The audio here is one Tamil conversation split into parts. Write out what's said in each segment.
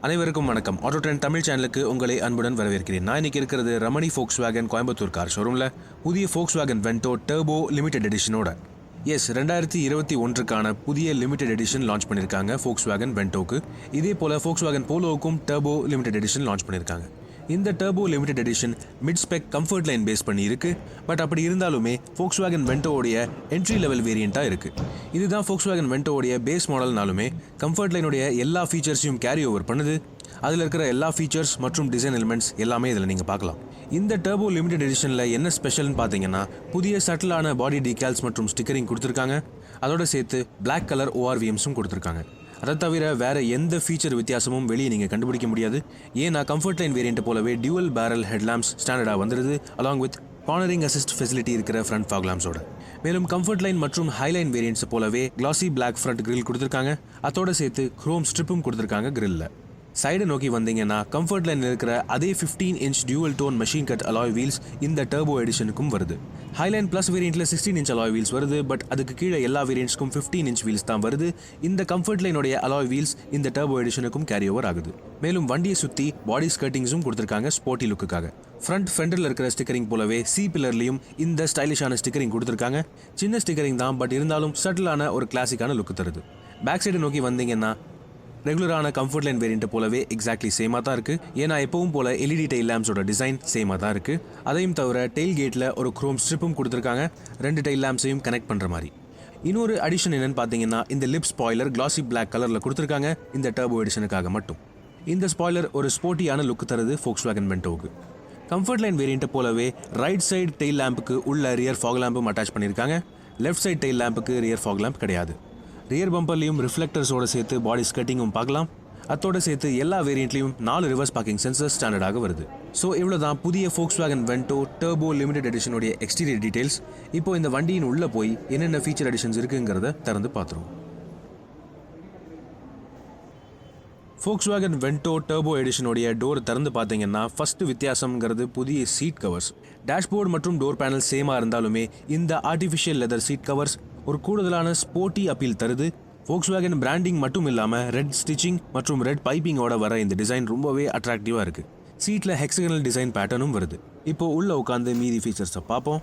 அனைவருக்கும் வணக்கம். ஆட்டோ ட்ரெண்ட் தமிழ் சேனலுக்கு உங்களை அன்புடன் வரவேற்கிறேன். நான் இன்னைக்கு இருக்கிறது ரமணி ஃபோக்ஸ்வேகன் கோயம்புத்தூர் கார் ஷோரூமில் புதிய ஃபோக்ஸ்வேகன் வென்டோ டர்போ லிமிடெட் எடிஷனோட 2021க்கான புதிய லிமிடெட் எடிஷன் லான்ச் பண்ணியிருக்காங்க ஃபோக்ஸ்வேகன் வென்டோக்கு. இதே போல் ஃபோக்ஸ்வேகன் போலோவுக்கும் டர்போ லிமிடெட் எடிஷன் லான்ச் பண்ணியிருக்காங்க. இந்த turbo limited edition mid spec comfort line base பண்ணி இருக்கு. பட் அப்படி இருந்தாலுமே ஃபோக்ஸ்வேகன் வென்டோவுடைய என்ட்ரி லெவல் வேரியண்ட்டாக இருக்கு. இதுதான் ஃபோக்ஸ்வேகன் வென்டோவுடைய பேஸ் மாடல்னாலுமே கம்ஃபர்ட் லைனுடைய எல்லா ஃபீச்சர்ஸையும் கேரி ஓவர் பண்ணுது. அதில் இருக்கிற எல்லா ஃபீச்சர்ஸ் மற்றும் டிசைன் எலிமெண்ட்ஸ் எல்லாமே இதில் நீங்கள் பார்க்கலாம். இந்த டர்போ லிமிடெட் எடிஷனில் என்ன ஸ்பெஷல்னு பார்த்தீங்கன்னா, புதிய சட்டிலான பாடி டீகால்ஸ் மற்றும் ஸ்டிக்கரிங் கொடுத்துருக்காங்க. அதோட சேர்த்து பிளாக் கலர் ORVMஸும் கொடுத்துருக்காங்க. அதை தவிர வேறு எந்த ஃபீச்சர் வித்தியாசமும் வெளியே நீங்கள் கண்டுபிடிக்க முடியாது. ஏன்னா கம்ஃபர்ட் லைன் வேரியண்ட் போலவே டியூவல் பேரல் ஹெட்லாம்ப்ஸ் ஸ்டாண்டர்டாக வந்துடுது, along with cornering assist facility இருக்கிற ஃப்ரண்ட் ஃபாக் லாம்ப்ஸோட. மேலும் கம்ஃபர்ட் லைன் மற்றும் ஹைலைன் வேரியண்ட்ஸ் போலவே கிளாசி பிளாக் ஃப்ரண்ட் கிரில் கொடுத்துருக்காங்க. அதோட சேர்த்து குரோம் ஸ்ட்ரிப்பும் கொடுத்துருக்காங்க கிரில்ல. சைடு நோக்கி வந்தீங்கன்னா கம்ஃபர்ட் லைன் இருக்கிற அதே 15 inch dual tone machine cut alloy wheels இந்த டர்போ எடிஷனுக்கும் வருது. ஹைலைன் ப்ளஸ் வேரியண்ட்ல 16 இன்ச் அலாய் வீல்ஸ் வருது. பட் அதுக்கு கீழே எல்லா வேரியண்ட்ஸ்க்கும் 15 இன்ச் வீல்ஸ் தான் வருது. இந்த கம்ஃபர்ட் லைனுடைய அலாய் வீல்ஸ் இந்த டர்போ எடிஷனுக்கும் கேரி ஓவர் ஆகுது. மேலும் வண்டியை சுற்றி பாடி ஸ்கர்ட்டிங்ஸும் கொடுத்துருக்காங்க ஸ்போர்ட்டி லுக்குக்காக. ஃப்ரண்ட் ஃபெண்டரில் இருக்கிற ஸ்டிக்கரிங் போலவே சி பில்லர்லையும் இந்த ஸ்டைலிஷான ஸ்டிக்கரிங் கொடுத்துருக்காங்க. சின்ன ஸ்டிக்கரிங் தான், பட் இருந்தாலும் சட்டிலான ஒரு கிளாசிக்கான லுக்கு தருது. பேக் சைடு நோக்கி வந்தீங்கன்னா ரெகுலரான கம்ஃபர்ட் லைன் வேரியண்ட் போலவே எக்ஸாக்ட்லி சேமாக தான் இருக்குது. ஏன்னா எப்பவும் போல எல்இடி டெயில் லேம்ப்ஸோட டிசைன் சேமாக தான் இருக்குது. அதையும் தவிர டெயில் கேட்டில் ஒரு குரோம் ஸ்ட்ரிப்பும் கொடுத்துருக்காங்க, 2 டெயில் லேம்ப்ஸையும் கனெக்ட் பண்ணுற மாதிரி. இன்னொரு அடிஷன் என்னன்னு பார்த்தீங்கன்னா, இந்த லிப் ஸ்பாய்லர் கிளாசி பிளாக் கலரில் கொடுத்துருக்காங்க இந்த டர்போ எடிஷனுக்காக மட்டும். இந்த ஸ்பாய்லர் ஒரு ஸ்போர்ட்டியான லுக்கு தருது ஃபோக்ஸ்வேகன் வென்டோவுக்கு. கம்ஃபர்ட் லைன் வேரியண்ட்டை போலவே ரைட் சைடு டெயில் லேம்புக்கு உள்ள ரியர் ஃபாக் லேம்பும் அட்டாச் பண்ணியிருக்காங்க. லெஃப்ட் சைடு டெயில் லேம்புக்கு ரியர் ஃபாக் லேம்ப் கிடையாது. ரியர் பம்பர்லையும் ரிஃப்ளெக்டர்ஸோட சேர்த்து பாடி ஸ்கர்ட்டிங்கும் பார்க்கலாம். அதோட சேர்த்து எல்லா வேரியண்ட்லையும் 4 ரிவர்ஸ் பார்க்கிங் சென்சர் ஸ்டாண்டர்டாக வருது. ஸோ இவ்வளோ தான் புதிய ஃபோக்ஸ்வேகன் வென்டோ டர்போ லிமிடெட் எடிஷனுடைய எக்ஸ்டீரியர் டீடைல்ஸ். இப்போ இந்த வண்டியின் உள்ளே போய் என்னென்ன ஃபீச்சர் எடிஷன்ஸ் இருக்குங்கிறத திறந்து பார்த்துருவோம். ஃபோக்ஸ்வேகன் வென்டோ டர்போ எடிஷனுடைய டோர் திறந்து பார்த்தீங்கன்னா ஃபர்ஸ்ட் வித்தியாசம்ங்கிறது புதிய சீட் கவர்ஸ். டேஷ்போர்டு மற்றும் டோர் பேனல் சேமாக இருந்தாலுமே இந்த ஆர்டிஃபிஷியல் லெதர் சீட் கவர்ஸ் ஒரு கூடுதலான ஸ்போர்ட்டி அப்பீல் தருது. ஃபோக்ஸ்வேகன் பிராண்டிங் மட்டும் இல்லாமல் ரெட் ஸ்டிச்சிங் மற்றும் ரெட் பைப்பிங்கோட வர இந்த டிசைன் ரொம்பவே அட்ராக்டிவாக இருக்குது. சீட்டில் ஹெக்ஸகனல் டிசைன் பேட்டர்னும் வருது. இப்போ உள்ளே உட்காந்து மீதி ஃபீச்சர்ஸை பார்ப்போம்.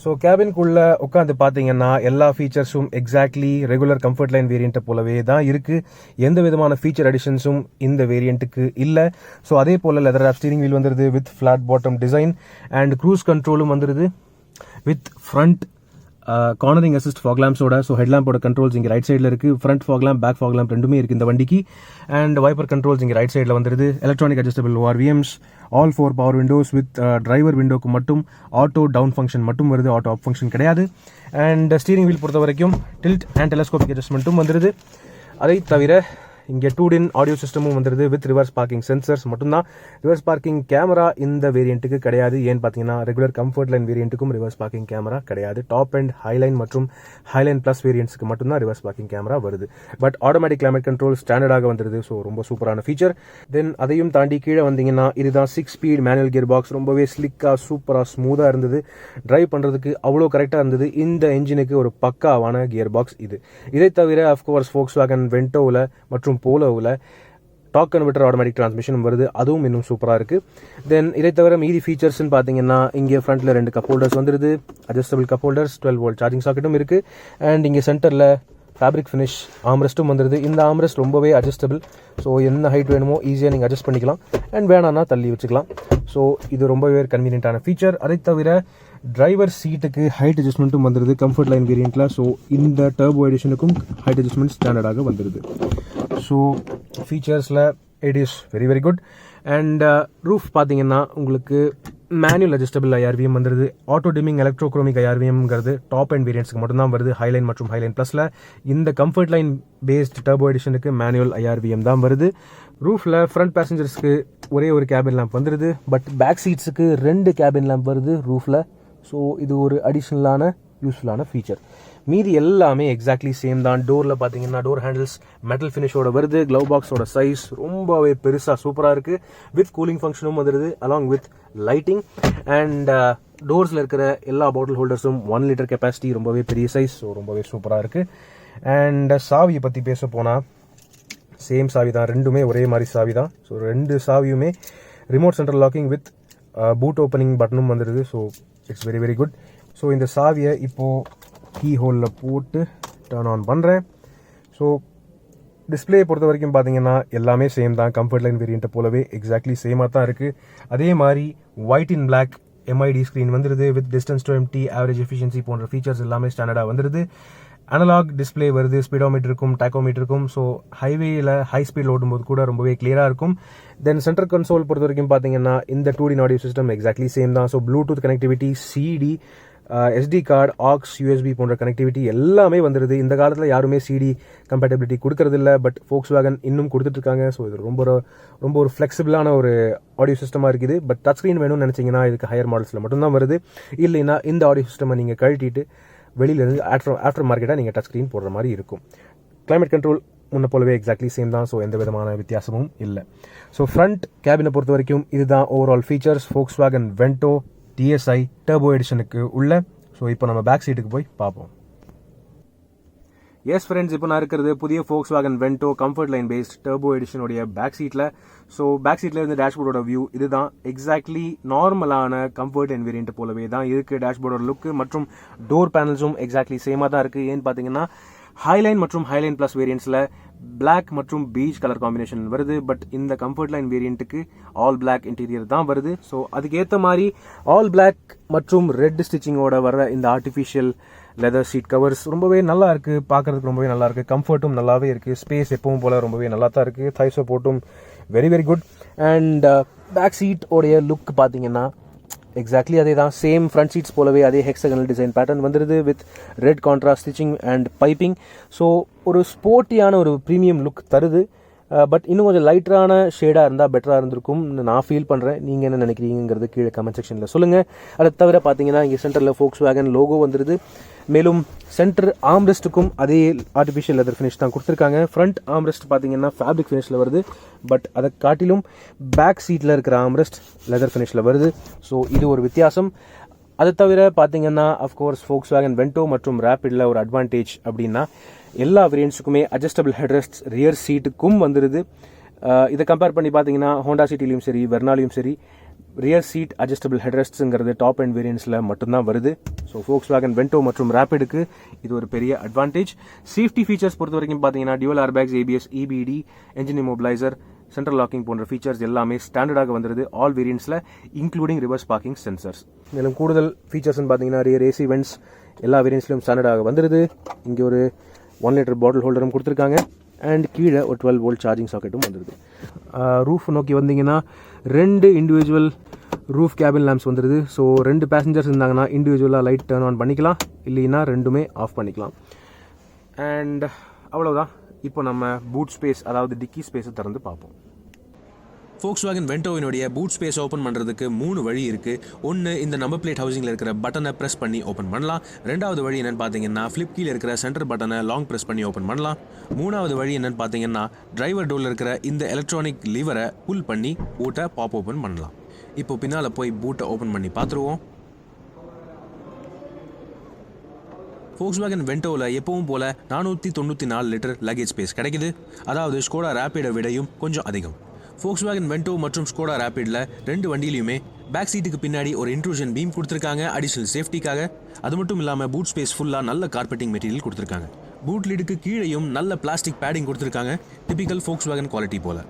ஸோ கேபின்குள்ளே உட்காந்து பார்த்தீங்கன்னா எல்லா ஃபீச்சர்ஸும் எக்ஸாக்ட்லி ரெகுலர் கம்ஃபர்ட் லைன் வேரியண்ட்டை போலவே தான் இருக்குது. எந்த விதமான ஃபீச்சர் அடிஷன்ஸும் இந்த வேரியண்ட்டுக்கு இல்லை. ஸோ அதே போல் லெதர் ராப் ஸ்டீரிங் வீல் வந்துடுது with flat bottom design and cruise கண்ட்ரோலும் வந்துடுது with front cornering assist fog லேம்ப்ஸோட. ஸோ ஹெட்லாம்போட கண்ட்ரோல்ஸ் இங்கே ரைட் சைடில் இருக்குது. Front fog lamp, back fog lamp ரெண்டுமே இருக்குது இந்த வண்டிக்கு. அண்ட் வைப்பர் கண்ட்ரோல்ஸ் இங்கே ரைட் சைடில் வந்துடுது. Electronic adjustable ORVMs, all 4 power windows with driver விண்டோக்கு மட்டும் ஆட்டோ டவுன் ஃபங்க்ஷன் மட்டும் வருது, ஆட்டோ அப் ஃபங்க்ஷன் கிடையாது. அண்ட் ஸ்டீரிங் வீல் பொறுத்த வரைக்கும் டில்ட் அண்ட் டெலஸ்கோபிக் அட்ஜஸ்ட்மெண்ட்டும் வந்துடுது. அதை தவிர இங்கே 2DIN ஆடியோ சிஸ்டமும் வந்துடுது வித் ரிவர்ஸ் பார்க்கிங் சென்சர்ஸ் மட்டும்தான். ரிவர்ஸ் பார்க்கிங் கேமரா இந்த வேரியண்ட்டுக்கு கிடையாது. ஏன்னு பார்த்தீங்கன்னா ரெகுலர் கம்ஃபர்ட் லைன் வேரியண்ட்டுக்கும் ரிவர்ஸ் பார்க்கிங் கேமரா கிடையாது. டாப் அண்ட் ஹைலைன் மற்றும் ஹைலைன் ப்ளஸ் வேரியண்ட்ஸ்க்கு மட்டும்தான் ரிவர்ஸ் பார்க்கிங் கேமரா வருது. பட் ஆட்டோமேட்டிக் கிளைமேட் கண்ட்ரோல் ஸ்டாண்டர்டாக வந்துடுது. ஸோ ரொம்ப சூப்பரான ஃபீச்சர். தென் அதையும் தாண்டி கீழே வந்தீங்கன்னா இதுதான் 6 ஸ்பீட் மேனுவல் கியர் பாக்ஸ். ரொம்பவே ஸ்லிக்காக சூப்பராக ஸ்மூத்தாக இருந்தது. டிரைவ் பண்ணுறதுக்கு அவ்வளோ கரெக்டாக இருந்தது. இந்த என்ஜினுக்கு ஒரு பக்காவான கியர் பாக்ஸ் இது. இதை தவிர அஃப்கோர்ஸ் ஃபோக்ஸ்வேகன் வென்டோவில் மற்றும் போலோவில் டார்க் கன்வெர்ட்டர் ஆட்டோமேட்டிக் டிரான்ஸ்மிஷனும் வருது. அதுவும் இன்னும் சூப்பராக இருக்குது. தென் இதை தவிர மீதி ஃபீச்சர்ஸ்ன்னு பார்த்தீங்கன்னா இங்கே ஃப்ரண்ட்டில் 2 கப் ஹோல்டர்ஸ் வந்துடுது. Adjustable cup holders, 12 volt charging சாக்கெட்டும் இருக்குது. அண்ட் இங்கே சென்டரில் ஃபேப்ரிக் ஃபினிஷ் ஆம்ரெஸ்ட்டும் வந்துடுது. இந்த ஆம்ரெஸ்ட் ரொம்பவே அட்ஜஸ்டபிள். ஸோ என்ன ஹைட் வேணுமோ ஈஸியாக நீங்கள் அட்ஜஸ்ட் பண்ணிக்கலாம். அண்ட் வேணான்னா தள்ளி வச்சுக்கலாம். ஸோ இது ரொம்பவே கன்வீனியன்ட்டான ஃபீச்சர். அதை தவிர டிரைவர் சீட்டுக்கு ஹைட் அட்ஜஸ்ட்மெண்ட்டும் வந்துடுது கம்ஃபர்ட் லைன் வேரியண்ட்டில். ஸோ இந்த டர்போ எடிஷனுக்கும் ஹைட் அட்ஜஸ்ட்மெண்ட் ஸ்டாண்டர்டாக வந்துடுது. ஸோ ஃபீச்சர்ஸில் it is very very good. And roof பார்த்தீங்கன்னா உங்களுக்கு மேனுவல் அட்ஜஸ்டபிள் IRVM வந்துடுது. ஆட்டோ டிமிங் எலக்ட்ரோக்ரோமிக் IRVMங்கிறது டாப் அண்ட் வேரியன்ட்ஸ்க்கு மட்டும்தான் வருது, ஹைலைன் மற்றும் ஹைலைன் ப்ளஸில். இந்த கம்ஃபர்ட் லைன் பேஸ்ட் டர்போ எடிஷனுக்கு மேனுவல் IRVM தான் வருது. ரூஃபில் ஃப்ரண்ட் பேசஞ்சர்ஸ்க்கு ஒரே ஒரு கேபின் லேம்ப் வந்துடுது. பட் பேக் சீட்ஸுக்கு 2 கேபின் லேம்ப் வருது ரூஃபில். ஸோ இது ஒரு அடிஷ்னலான யூஸ்ஃபுல்லான ஃபீச்சர். மீதி எல்லாமே எக்ஸாக்ட்லி சேம் தான். டோரில் பார்த்தீங்கன்னா டோர் ஹேண்டில்ஸ் மெட்டல் ஃபினிஷோட வருது. க்ளவ் பாக்ஸோட சைஸ் ரொம்பவே பெருசாக சூப்பராக இருக்குது. வித் கூலிங் ஃபங்க்ஷனும் வந்துடுது அலாங் வித் லைட்டிங். அண்ட் டோர்ஸில் இருக்கிற எல்லா பாட்டில் ஹோல்டர்ஸும் 1 லிட்டர் கெப்பாசிட்டி, ரொம்பவே பெரிய சைஸ். ஸோ ரொம்பவே சூப்பராக இருக்குது. அண்ட் சாவியை பற்றி பேச போனால் சேம் சாவி தான், ரெண்டுமே ஒரே மாதிரி சாவி தான். ஸோ ரெண்டு சாவியுமே remote central locking with boot opening பட்டனும் வந்துடுது. So it's very very good. So இந்த சாவியை இப்போது கீ ஹோலில் போட்டு டர்ன் ஆன் பண்ணுறேன். ஸோ டிஸ்பிளே பொறுத்த வரைக்கும் பார்த்தீங்கன்னா எல்லாமே சேம் தான், கம்ஃபர்ட் லைன் வேரியண்ட்டை போலவே எக்ஸாக்ட்லி சேமாக தான் இருக்குது. அதே மாதிரி white in black MID screen வந்துடுது with distance to empty, average efficiency போன்ற ஃபீச்சர்ஸ் எல்லாமே ஸ்டாண்டர்டாக வந்துடுது. அனலாக் டிஸ்பிளே வருது, ஸ்பீடோமீட்டருக்கும் டாக்கோமீட்டருக்கும். ஸோ ஹைவேயில் ஹை ஸ்பீட் ஓடும்போது கூட ரொம்பவே கிளியராக இருக்கும். தென் சென்டர் கன்சோல் பொறுத்த வரைக்கும் பார்த்தீங்கன்னா இந்த 2D audio system exactly same தான். So Bluetooth connectivity, CD, SD card, aux, USB போன்ற கனெக்டிவிட்டி எல்லாமே வந்துடுது. இந்த காலத்தில் யாருமே சிடி கம்பேட்டபிலிட்டி கொடுக்கறதில்ல, பட் Volkswagen இன்னும் கொடுத்துட்ருக்காங்க. ஸோ இது ரொம்ப ஒரு ஃப்ளெக்சிபிளான ஒரு ஆடியோ சிஸ்டமாக இருக்குது. பட் டச் ஸ்க்ரீன் வேணும்னு நினச்சிங்கன்னா இதுக்கு ஹையர் மாடல்ஸில் மட்டும்தான் வருது. இல்லைன்னா இந்த ஆடியோ சிஸ்டமை நீங்கள் கழட்டிட்டு வெளியிலேருந்து ஆஃப்டர் மார்க்கெட்டாக நீங்கள் டச் ஸ்க்ரீன் போடுற மாதிரி இருக்கும். கிளைமேட் கண்ட்ரோல் முன்ன போலவே எக்ஸாக்ட்லி சேம் தான். ஸோ எந்த விதமான வித்தியாசமும் இல்லை. ஸோ ஃப்ரண்ட் கேபினை பொறுத்த வரைக்கும் இதுதான் overall features Volkswagen Vento TSI turbo எடிஷனுக்கு உள்ள. ஸோ இப்போ நம்ம பேக் சீட்டுக்கு போய் பார்ப்போம். எஸ் ஃப்ரெண்ட்ஸ், இப்போ நான் இருக்கிறது புதிய Volkswagen Vento comfort line based turbo எடிஷனுடைய பேக் சீட்டில். ஸோ பேக் சீட்டில் இருந்து டேஷ்போர்டோட வியூ இதுதான். எக்ஸாக்ட்லி நார்மலான கம்ஃபர்ட் அண்ட் வேரியண்ட் போலவே தான் இருக்குது. டேஷ்போர்டோட லுக்கு மற்றும் டோர் பேனல்ஸும் எக்ஸாக்ட்லி சேமாக தான் இருக்குது. ஏன்னு பார்த்தீங்கன்னா ஹைலைன் மற்றும் ஹைலைன் ப்ளஸ் வேரியண்ட்ஸில் பிளாக் மற்றும் பீச் கலர் காம்பினேஷன் வருது. பட் இந்த கம்ஃபர்ட் லைன் வேரியண்ட்டுக்கு ஆல் பிளாக் இன்டீரியர் தான் வருது. ஸோ அதுக்கேற்ற மாதிரி ஆல் பிளாக் மற்றும் ரெட் ஸ்டிச்சிங்கோட வர இந்த ஆர்டிஃபிஷியல் லெதர் சீட் கவர்ஸ் ரொம்பவே நல்லா இருக்குது, பார்க்கறதுக்கு ரொம்பவே நல்லா இருக்குது. கம்ஃபர்ட்டும் நல்லாவே இருக்குது. ஸ்பேஸ் எப்பவும் போல் ரொம்பவே நல்லா தான் இருக்குது. தை சப்போர்ட்டும் very very good. And back seat உடைய லுக் பார்த்தீங்கன்னா எக்ஸாக்ட்லி அதே தான், சேம் ஃப்ரண்ட் சீட்ஸ் போலவே அதே ஹெக்ஸகனல் டிசைன் பேட்டர்ன் வந்துடுது with red contrast stitching and piping. So ஒரு ஸ்போர்ட்டியான ஒரு ப்ரீமியம் லுக் தருது. பட் இன்னும் கொஞ்சம் லைட்டரான ஷேடாக இருந்தால் பெட்டராக இருந்திருக்கும் நான் ஃபீல் பண்ணுறேன். நீங்கள் என்ன நினைக்கிறீங்கிறது கீழே கமெண்ட் செக்ஷனில் சொல்லுங்கள். அதை தவிர பார்த்தீங்கன்னா இங்கே சென்டரில் Volkswagen லோகோ வந்துடுது. மேலும் சென்டர் ஆம்ரெஸ்ட்டுக்கும் அதே ஆர்டிஃபிஷியல் லெதர் ஃபினிஷ் தான் கொடுத்துருக்காங்க. ஃப்ரண்ட் ஆம்ரெஸ்ட் பார்த்தீங்கன்னா ஃபேப்ரிக் ஃபினிஷில் வருது. பட் அதை காட்டிலும் பேக் சீட்டில் இருக்கிற ஆம்ரெஸ்ட் லெதர் ஃபினிஷில் வருது. ஸோ இது ஒரு வித்தியாசம். அதை தவிர பார்த்தீங்கன்னா அஃப்கோர்ஸ் Volkswagen Vento மற்றும் ரேப்பிடில் ஒரு அட்வான்டேஜ் அப்படின்னா எல்லா வேரியன்ட்ஸுக்குமே அட்ஜஸ்டபிள் ஹெட்ரெஸ்ட்ஸ் ரியர் சீட்டுக்கும் வந்துடுது. இதை கம்பேர் பண்ணி பார்த்தீங்கன்னா ஹோண்டா சிட்டிலையும் சரி வெர்னாலையும் சரி ரியர் சீட் அட்ஜஸ்டபிள் ஹெட்ரெஸ்ட்ஸுங்கிறது டாப் அண்ட் வேரியன்ட்ஸில் மட்டும்தான் வருது. ஸோ Volkswagen Vento மற்றும் ரேப்பிடுக்கு இது ஒரு பெரிய அட்வான்டேஜ். சேஃப்டி ஃபீச்சர்ஸ் பொறுத்த வரைக்கும் பார்த்தீங்கன்னா dual airbags, ABS, EBD, engine immobiliser, central locking போன்ற ஃபீச்சர்ஸ் எல்லாமே ஸ்டாண்டர்டாக வந்துடுது ஆல் வேரியன்ட்ஸில், இன்க்ளூடிங் ரிவர்ஸ் பார்க்கிங் சென்சர்ஸ். மேலும் கூடுதல் ஃபீச்சர்ஸ்னு பார்த்தீங்கன்னா ரியர் AC வென்ட்ஸ் எல்லா வேரியன்ட்ஸ்லையும் ஸ்டாண்டர்டாக வந்துடுது. இங்கே ஒரு 1 லிட்டர் பாட்டில் ஹோல்டரும் கொடுத்துருக்காங்க. அண்ட் கீழே ஒரு 12 வோல்ட் சார்ஜிங் சாக்கெட்டும் வந்துடுது. ரூஃப் நோக்கி வந்தீங்கன்னா 2 இண்டிவிஜுவல் ரூஃப் கேபின் லேம்ப்ஸ் வந்துடுது. ஸோ 2 பேசஞ்சர்ஸ் இருந்தாங்கன்னா இண்டிவிஜுவலாக லைட் டர்ன் ஆன் பண்ணிக்கலாம், இல்லைன்னா ரெண்டுமே ஆஃப் பண்ணிக்கலாம். அண்ட் அவ்வளோதான். இப்போ நம்ம பூட் ஸ்பேஸ், அதாவது டிக்கி ஸ்பேஸை திறந்து பார்ப்போம். Volkswagen Ventoவினுடைய பூட் ஸ்பேஸ் ஓப்பன் பண்ணுறதுக்கு 3 வழி இருக்குது. ஒன்று, இந்த நம்பர் பிளேட் ஹவுசிங்கில் இருக்கிற பட்டனை ப்ரெஸ் பண்ணி ஓப்பன் பண்ணலாம். ரெண்டாவது வழி என்னென்னு பார்த்தீங்கன்னா ஃப்ளிப் கீழே இருக்கிற சென்டர் பட்டனை லாங் ப்ரெஸ் பண்ணி ஓப்பன் பண்ணலாம். மூணாவது வழி என்னென்னு பார்த்தீங்கன்னா டிரைவர் டோரில் இருக்கிற இந்த எலக்ட்ரானிக் லிவரை புல் பண்ணி பூட்டை பாப் ஓப்பன் பண்ணலாம். இப்போ பின்னால் போய் பூட்டை ஓப்பன் பண்ணி பார்த்துருவோம். Volkswagen Ventoவில் எப்பவும் போல் 494 லிட்டர் லக்கேஜ் ஸ்பேஸ் கிடைக்குது. அதாவது ஸ்கோடா ரேப்பிடை விடையும் கொஞ்சம் அதிகம். Volkswagen Vento மற்றும் ஸ்கோடா ரேப்பிடில் 2 வண்டியிலையுமே பேக் சீட்டுக்கு பின்னாடி ஒரு இன்ட்ரூஷன் பீம் கொடுத்துருக்காங்க அடிஷனல் சேஃப்டிக்காக. அது மட்டும் இல்லாமல் பூட் ஸ்பேஸ் ஃபுல்லாக நல்ல கார்பெட்டிங் மெட்டீரியல் கொடுத்துருக்காங்க. பூட் லிடுக்கு கீழேயும் நல்ல பிளாஸ்டிக் பேடிங் கொடுத்துருக்காங்க, டிபிக்கல் Volkswagen குவாலிட்டி போல்.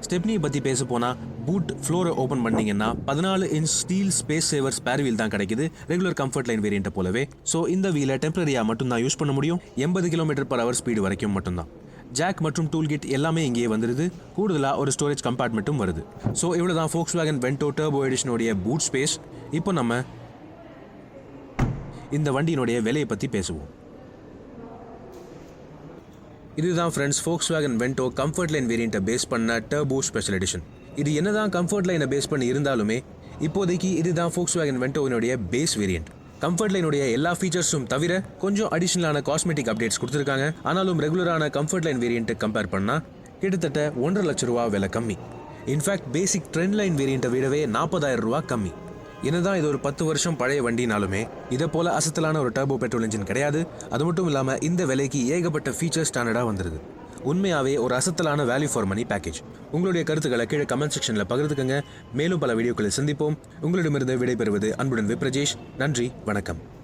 ஸ்டெப்னியை பற்றி பேச போனால் பூட் ஃப்ளோரை ஓப்பன் பண்ணிங்கன்னா 14 இன்ச் ஸ்டீல் ஸ்பேஸ் சேவர் ஸ்பேர் வீல் தான் கிடைக்குது, ரெகுலர் கம்ஃபர்ட் லைன் வேரியண்ட்டை போலவே. ஸோ இந்த வீலை டெம்பரரியாக மட்டும்தான் யூஸ் பண்ண முடியும். 80 km/h ஸ்பீடு வரைக்கும் மட்டும்தான். ஜாக் மற்றும் டூல்கிட் எல்லாமே இங்கேயே வந்துடுது. கூடுதலாக ஒரு ஸ்டோரேஜ் கம்பார்ட்மெண்ட்டும் வருது. ஸோ இவ்வளோ தான் Volkswagen Vento டர்போ எடிஷனுடைய பூட் ஸ்பேஸ். இப்போ நம்ம இந்த வண்டியினுடைய விலையை பற்றி பேசுவோம். இதுதான் friends Volkswagen Vento comfort line வேரியண்ட்டை பேஸ் பண்ண டர்போ ஸ்பெஷல் எடிஷன். இது என்னதான் கம்ஃபர்ட் லைனை பேஸ் பண்ணி இருந்தாலுமே இப்போதைக்கு இதுதான் Volkswagen Ventoவினுடைய பேஸ் வேரியண்ட். கம்ஃபர்ட் லைனுடைய எல்லா ஃபீச்சர்ஸும் தவிர கொஞ்சம் அடிஷனலான காஸ்மெட்டிக் அப்டேட்ஸ் கொடுத்துருக்காங்க. ஆனாலும் ரெகுலரான கம்ஃபர்ட் லைன் வேரியண்ட்டை கம்பேர் பண்ணால் கிட்டத்தட்ட 1.5 லட்ச ரூபா விலை கம்மி. இன்ஃபேக்ட் பேசிக் ட்ரெண்ட் லைன் வேரியண்ட்டை விடவே 40,000 ரூபா கம்மி. என்னதான் இது ஒரு 10 வருஷம் பழைய வண்டினாலுமே இதை போல அசத்தலான ஒரு டர்போ பெட்ரோல் இன்ஜின் கிடையாது. அது மட்டும் இல்லாமல் இந்த விலைக்கு ஏகப்பட்ட ஃபீச்சர்ஸ் ஸ்டாண்டர்டாக வந்துடுது. உண்மையாவே ஒரு அசத்தலான வேல்யூ ஃபார் மணி பேக்கேஜ். உங்களுடைய கருத்துக்களை கீழே கமெண்ட் செக்ஷன்ல பகிர்ந்துக்கங்க. மேலும் பல வீடியோக்களை சந்திப்போம். உங்களிடமிருந்து விடைபெறுவது அன்புடன் விப்ரஜேஷ். நன்றி, வணக்கம்.